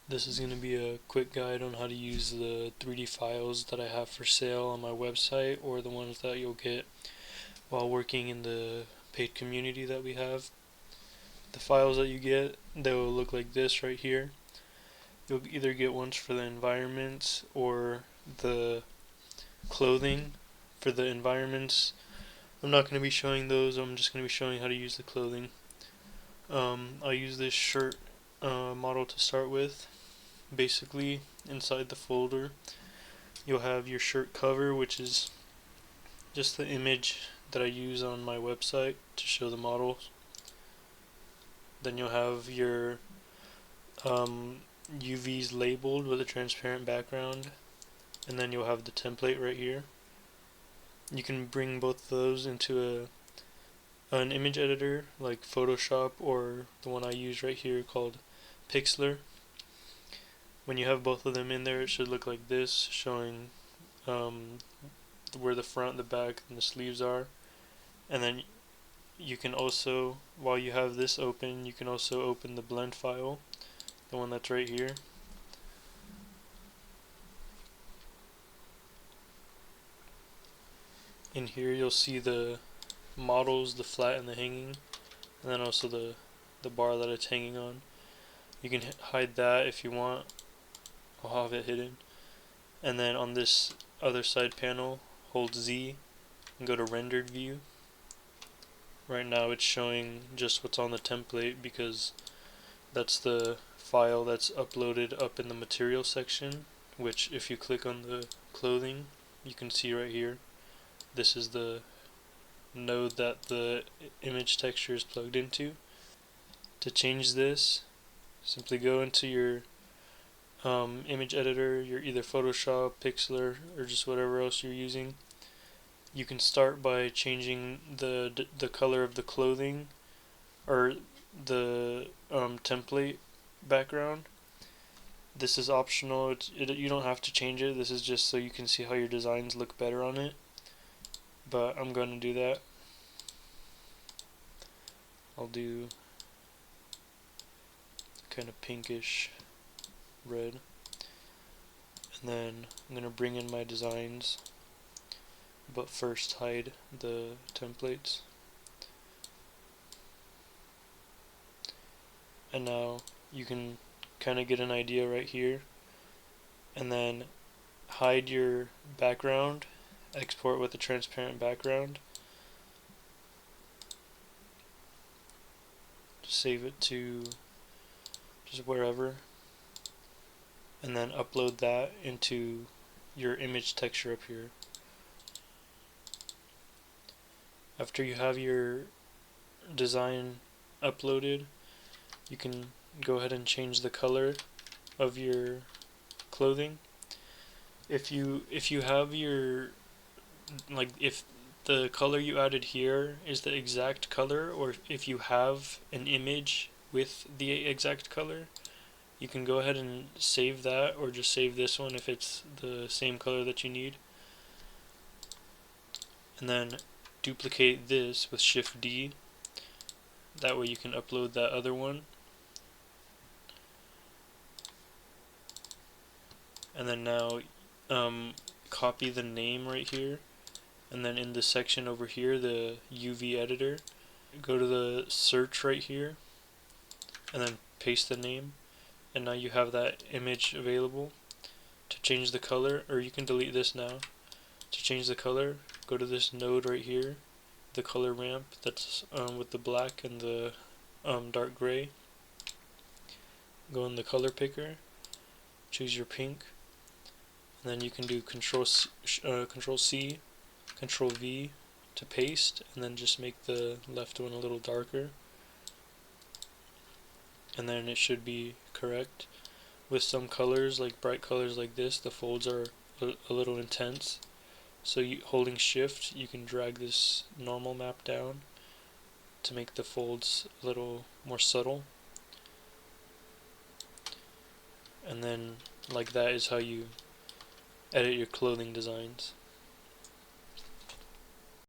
This is going to be a quick guide on how to use the 3D files that I have for sale on my website, or the ones that you'll get while working in the paid community that we have. The files that you get, they will look like this right here. You'll either get ones for the environments or the clothing. For the environments, I'm not going to be showing those, I'm just going to be showing how to use the clothing. I'll use this shirt model to start with. Basically, inside the folder, you'll have your shirt cover, which is just the image that I use on my website to show the models. Then you'll have your UVs labeled with a transparent background, and then you'll have the template right here. You can bring both those into an image editor like Photoshop, or the one I use right here called Pixlr. When you have both of them in there, it should look like this, showing where the front, the back, and the sleeves are. And then you can also, while you have this open, you can also open the blend file, the one that's right here. In here you'll see the models, the flat and the hanging, and then also the bar that it's hanging on. You can hide that if you want. I'll have it hidden. And then on this other side panel, hold Z and go to rendered view. Right now it's showing just what's on the template because that's the file that's uploaded up in the material section, which if you click on the clothing, you can see right here, this is the node that the image texture is plugged into. To change this, simply go into your image editor, your either Photoshop, Pixlr, or just whatever else you're using. You can start by changing the color of the clothing or the template background. This is optional. You don't have to change it. This is just so you can see how your designs look better on it. But I'm going to do that. I'll do kind of pinkish red, and then I'm going to bring in my designs, but first hide the templates. And now you can kind of get an idea right here, and then hide your background, export with a transparent background, save it to just wherever, and then upload that into your image texture up here. After you have your design uploaded, you can go ahead and change the color of your clothing. If you have your, like, if the color you added here is the exact color, or if you have an image with the exact color, you can go ahead and save that, or just save this one if it's the same color that you need. And then duplicate this with Shift D. That way you can upload that other one. And then now copy the name right here, and then in the section over here, the UV editor, go to the search right here, and then paste the name, and now you have that image available. To change the color, or you can delete this now. To change the color, go to this node right here, the color ramp that's with the black and the dark gray. Go in the color picker, choose your pink, and then you can do Control C, Control V to paste, and then just make the left one a little darker, and then it should be correct. With some colors, like bright colors like this, the folds are a little intense, so holding Shift, you can drag this normal map down to make the folds a little more subtle. And then like that is how you edit your clothing designs.